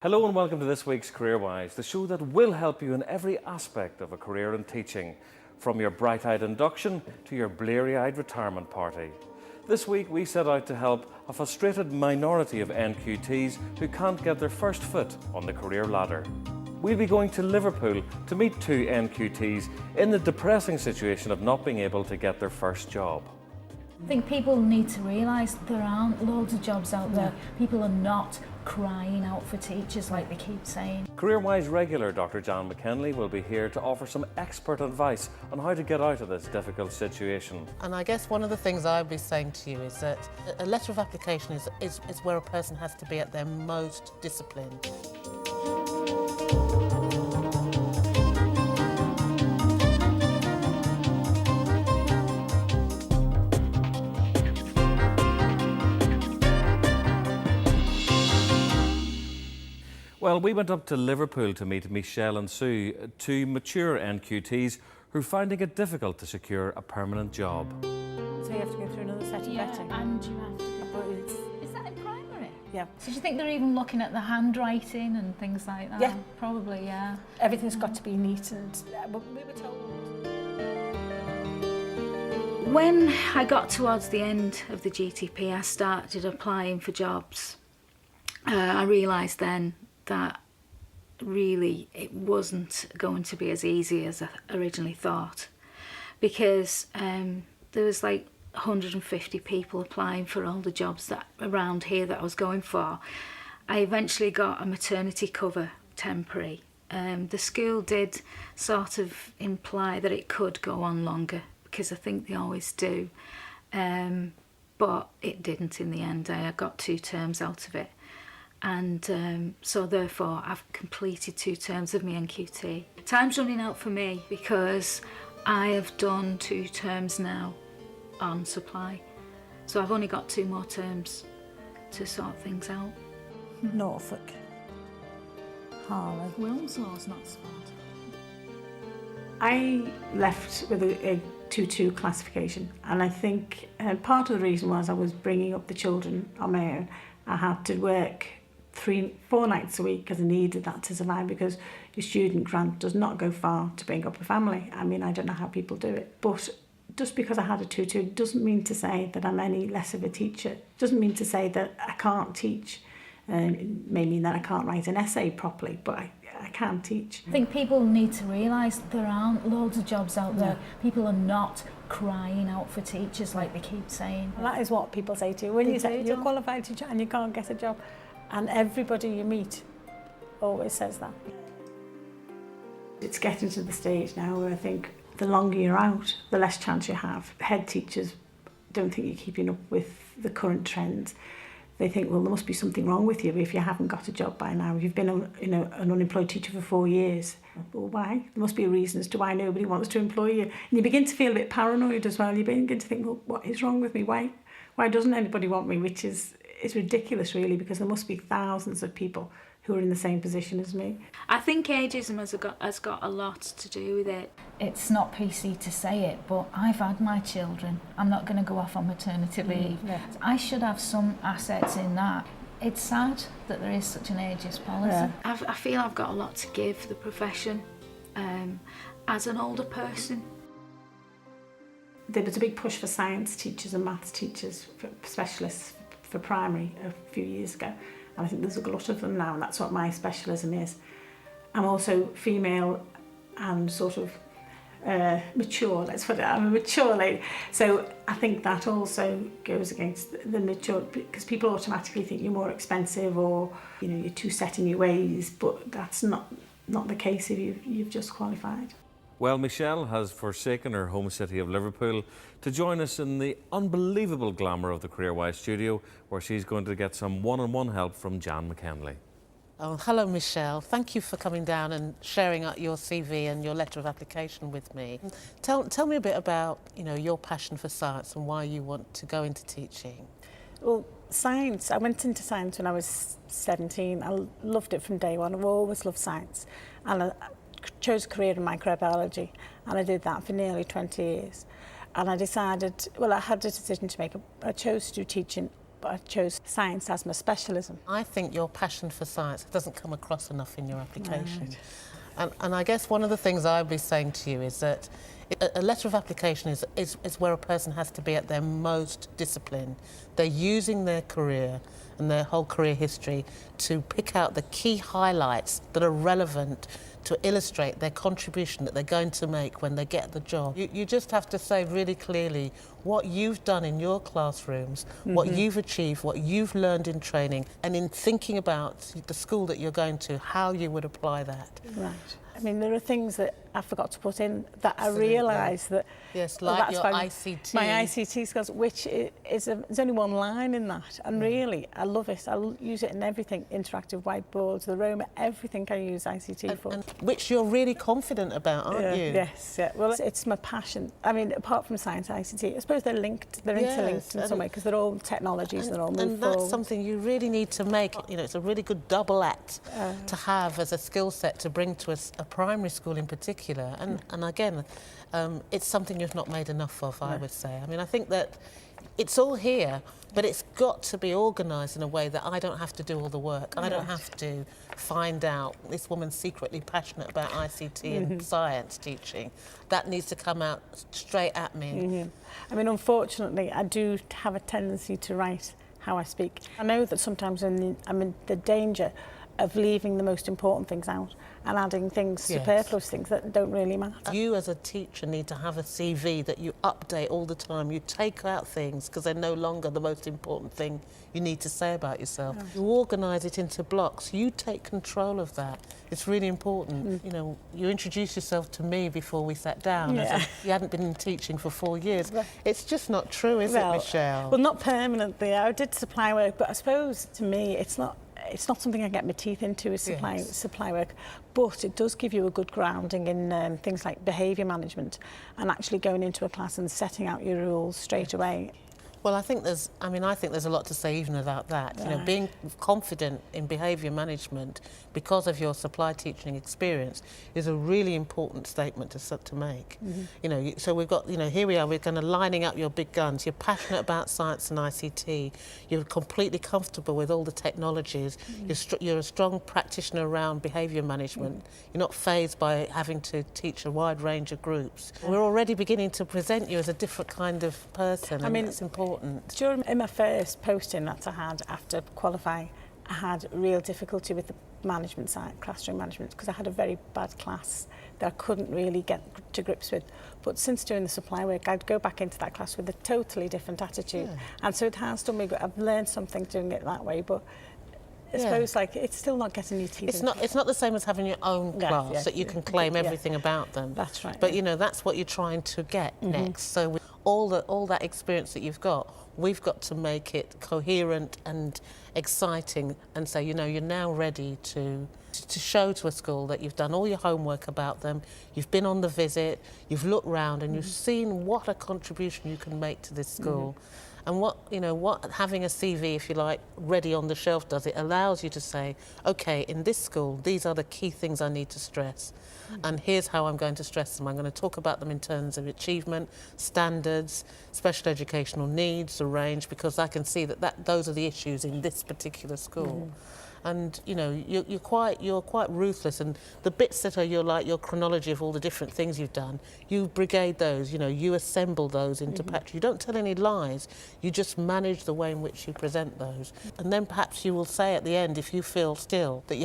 Hello and welcome to this week's CareerWise, the show that will help you in every aspect of a career in teaching, from your bright-eyed induction to your bleary-eyed retirement party. This week we set out to help a frustrated minority of NQTs who can't get their first foot on the career ladder. We'll be going to Liverpool to meet two NQTs in the depressing situation of not being able to get their first job. I think people need to realise there aren't loads of jobs out there. People are not crying out for teachers like they keep saying. CareerWise regular Dr Jan McKenley will be here to offer some expert advice on how to get out of this difficult situation. And I guess one of the things I'd be saying to you is that a letter of application is where a person has to be at their most disciplined. Well, we went up to Liverpool to meet Michelle and Sue, two mature NQTs who are finding it difficult to secure a permanent job. So you have to go through another set of vetting. And you have to. Is that in primary? Yeah. So do you think they're even looking at the handwriting and things like that? Yeah. Probably, yeah. Everything's got to be neat and we were told. When I got towards the end of the GTP, I started applying for jobs. I realised then that really it wasn't going to be as easy as I originally thought, because there was like 150 people applying for all the jobs that around here that I was going for. I eventually got a maternity cover temporary. The school did sort of imply that it could go on longer, because I think they always do, but it didn't in the end. I got 2 terms out of it. And so therefore I've completed 2 terms of my NQT. Time's running out for me because I have done 2 terms now on supply. So I've only got 2 more terms to sort things out. Norfolk, Harlow. Wilmslore's not smart. I left with a 2-2 classification, and I think part of the reason was I was bringing up the children on my own. I had to work 3-4 nights a week because I needed that to survive, because your student grant does not go far to bring up a family. I mean, I don't know how people do it, but just because I had a 2-2 doesn't mean to say that I'm any less of a teacher. It doesn't mean to say that I can't teach. It may mean that I can't write an essay properly, but I can teach. I think people need to realise there aren't loads of jobs out there. People are not crying out for teachers like they keep saying. And that is what people say to you. When you say you're a qualified teacher and you can't get a job, and everybody you meet always says that. It's getting to the stage now where I think the longer you're out, the less chance you have. Head teachers don't think you're keeping up with the current trends. They think, well, there must be something wrong with you if you haven't got a job by now. You've been an unemployed teacher for 4 years. Well, why? There must be a reason as to why nobody wants to employ you. And you begin to feel a bit paranoid as well. You begin to think, well, what is wrong with me? Why doesn't anybody want me? Which is ridiculous, really, because there must be thousands of people who are in the same position as me. I think ageism has got a lot to do with it. It's not PC to say it, but I've had my children. I'm not going to go off on maternity leave. Yeah. I should have some assets in that. It's sad that there is such an ageist policy. Yeah. I feel I've got a lot to give the profession as an older person. There was a big push for science teachers and maths teachers, for specialists for primary a few years ago. And I think there's a lot of them now, and that's what my specialism is. I'm also female and sort of mature, let's put it. I'm a mature lady. So I think that also goes against the mature, because people automatically think you're more expensive, or you're too set in your ways, but that's not the case if you've just qualified. Well, Michelle has forsaken her home city of Liverpool to join us in the unbelievable glamour of the CareerWise studio, where she's going to get some one-on-one help from Jan McKenley. Oh, hello, Michelle. Thank you for coming down and sharing your CV and your letter of application with me. Tell me a bit about, your passion for science and why you want to go into teaching. Well, science, I went into science when I was 17. I loved it from day one. I've always loved science. And I chose a career in microbiology, and I did that for nearly 20 years. And I decided, well, I had a decision to make. I chose to do teaching but I chose science as my specialism. I think your passion for science doesn't come across enough in your application. Right. And I guess one of the things I'd be saying to you is that a letter of application is where a person has to be at their most disciplined. They're using their career and their whole career history to pick out the key highlights that are relevant to illustrate their contribution that they're going to make when they get the job. You just have to say really clearly what you've done in your classrooms, what you've achieved, what you've learned in training, and in thinking about the school that you're going to, how you would apply that. Right. I mean, there are things that I forgot to put in that Absolutely. I realised that... Yes, like your ICT. My ICT skills, which there's only one line in that, and really, I love it. I'll use it in everything, interactive whiteboards, the Roma, everything I use ICT for. And which you're really confident about, aren't you? Yes, yeah. Well, it's my passion. I mean, apart from science, ICT, I suppose they're linked, they're interlinked in some way, because they're all technologies, they're all moved And that's forward. something you really need to make, you know, it's a really good double act to have as a skill set to bring to a primary school in particular. And again, it's something you've not made enough of, I would say. I mean, I think that it's all here, but it's got to be organised in a way that I don't have to do all the work. I don't have to find out this woman's secretly passionate about ICT and science teaching. That needs to come out straight at me. I mean, unfortunately, I do have a tendency to write how I speak. I know that sometimes I'm in the danger of leaving the most important things out and adding things, superfluous things that don't really matter. You as a teacher need to have a CV that you update all the time. You take out things because they're no longer the most important thing you need to say about yourself. You organise it into blocks. You take control of that. It's really important. You know, you introduced yourself to me before we sat down. You hadn't been in teaching for 4 years. It's just not true, is it, Michelle? Well, not permanently. I did supply work, but I suppose to me it's not something I get my teeth into, is supply work, but it does give you a good grounding in things like behaviour management and actually going into a class and setting out your rules straight away. Well, I think there's a lot to say even about that. You know, being confident in behaviour management because of your supply teaching experience is a really important statement to make. You know, so we've got, you know, here we are, we're kind of lining up your big guns. You're passionate about science and ICT. You're completely comfortable with all the technologies. You're a strong practitioner around behaviour management. You're not fazed by having to teach a wide range of groups. We're already beginning to present you as a different kind of person, and that's important. During my first posting that I had after qualifying, I had real difficulty with the management side, classroom management, because I had a very bad class that I couldn't really get to grips with. But since doing the supply work, I'd go back into that class with a totally different attitude. And so it has done me good. I've learned something doing it that way, but I suppose like it's still not getting your teeth into. It's not the same as having your own class that you can claim everything about them. That's right. But you know, that's what you're trying to get next. So with all that experience that you've got, we've got to make it coherent and exciting and say, you know, you're now ready to show to a school that you've done all your homework about them, you've been on the visit, you've looked round and you've seen what a contribution you can make to this school. And what having a CV, if you like, ready on the shelf does, it allows you to say, okay, in this school, these are the key things I need to stress. And here's how I'm going to stress them. I'm going to talk about them in terms of achievement, standards, special educational needs, the range, because I can see that those are the issues in this particular school. And you know, you're quite ruthless, and the bits that are your chronology of all the different things you've done, you brigade those, you know, you assemble those into patches. You don't tell any lies, you just manage the way in which you present those. And then perhaps you will say at the end, if you feel still that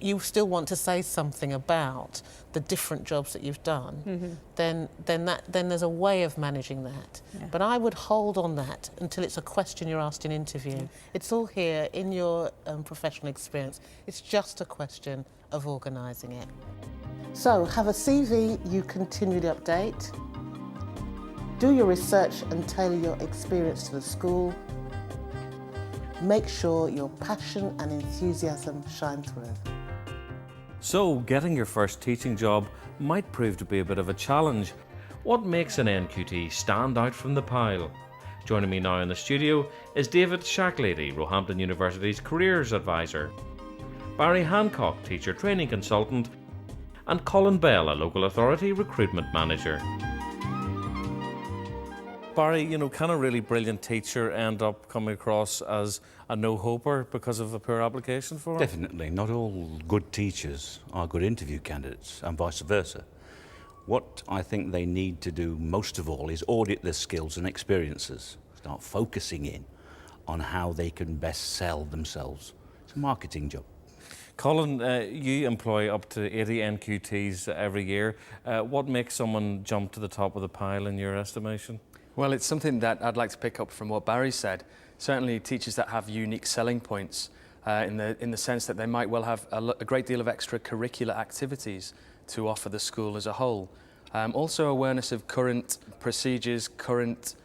you still want to say something about the different jobs that you've done, then there's a way of managing that. But I would hold on that until it's a question you're asked in interview. It's all here in your professional experience. It's just a question of organising it. So have a CV you continually update. Do your research and tailor your experience to the school. Make sure your passion and enthusiasm shine through. So, getting your first teaching job might prove to be a bit of a challenge. What makes an NQT stand out from the pile? Joining me now in the studio is David Shacklady, Roehampton University's Careers Advisor, Barry Hancock, Teacher Training Consultant, and Colin Bell, a Local Authority Recruitment Manager. Barry, you know, can a really brilliant teacher end up coming across as a no-hoper because of a poor application form? Definitely. Not all good teachers are good interview candidates, and vice versa. What I think they need to do most of all is audit their skills and experiences. Start focusing in on how they can best sell themselves. It's a marketing job. Colin, you employ up to 80 NQTs every year. What makes someone jump to the top of the pile in your estimation? Well, it's something that I'd like to pick up from what Barry said. Certainly teachers that have unique selling points in the sense that they might well have a great deal of extracurricular activities to offer the school as a whole. Also awareness of current procedures, current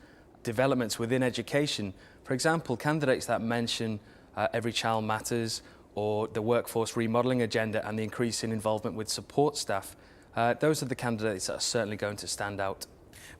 developments within education. For example, candidates that mention Every Child Matters or the workforce remodelling agenda and the increase in involvement with support staff. Those are the candidates that are certainly going to stand out.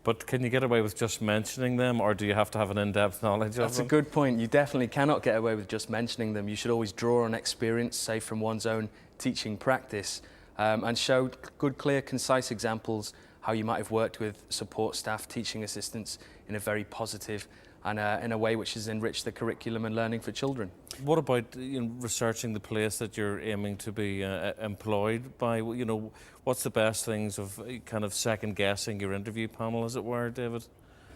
But can you get away with just mentioning them, or do you have to have an in-depth knowledge of them? That's a good point. You definitely cannot get away with just mentioning them. You should always draw on experience, say from one's own teaching practice, and show good, clear, concise examples how you might have worked with support staff, teaching assistants in a very positive and in a way which has enriched the curriculum and learning for children. What about researching the place that you're aiming to be employed by? You know, what's the best things of kind of second-guessing your interview panel, as it were, David?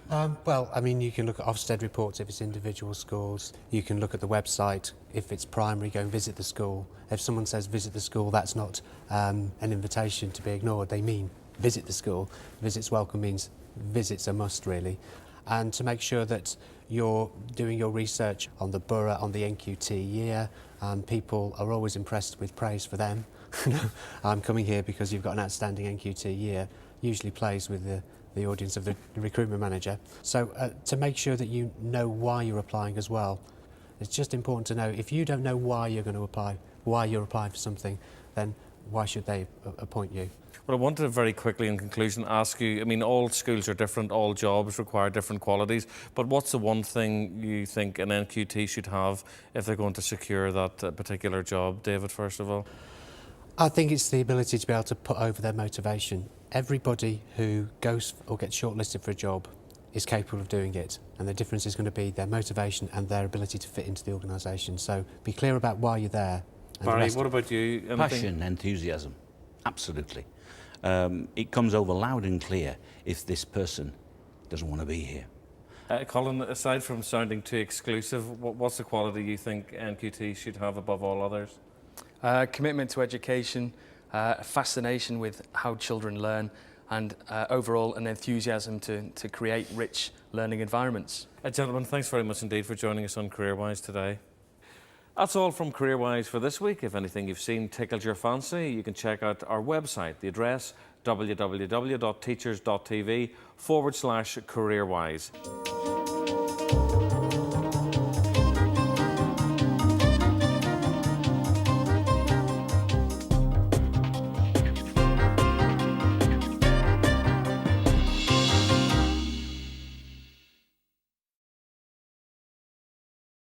Well, I mean, you can look at Ofsted reports if it's individual schools. You can look at the website. If it's primary, go and visit the school. If someone says visit the school, that's not an invitation to be ignored. They mean visit the school. Visits welcome means visits a must, really. And to make sure that you're doing your research on the borough, on the NQT year. People are always impressed with praise for them. I'm coming here because you've got an outstanding NQT year, usually plays with the audience of the recruitment manager. So to make sure that you know why you're applying as well. It's just important to know, if you don't know why you're going to apply, why you're applying for something, then why should they appoint you? Well, I wanted to very quickly in conclusion ask you, I mean, all schools are different, all jobs require different qualities, but what's the one thing you think an NQT should have if they're going to secure that particular job? David, first of all. I think it's the ability to be able to put over their motivation. Everybody who goes or gets shortlisted for a job is capable of doing it, and the difference is going to be their motivation and their ability to fit into the organisation. So be clear about why you're there. Barry, what about you? Anything? Passion, enthusiasm, absolutely. It comes over loud and clear if this person doesn't want to be here. Colin, aside from sounding too exclusive, what's the quality you think NQT should have above all others? Commitment to education, fascination with how children learn, and overall an enthusiasm to create rich learning environments. Gentlemen, thanks very much indeed for joining us on CareerWise today. That's all from CareerWise for this week. If anything you've seen tickled your fancy, you can check out our website. The address, www.teachers.tv/CareerWise.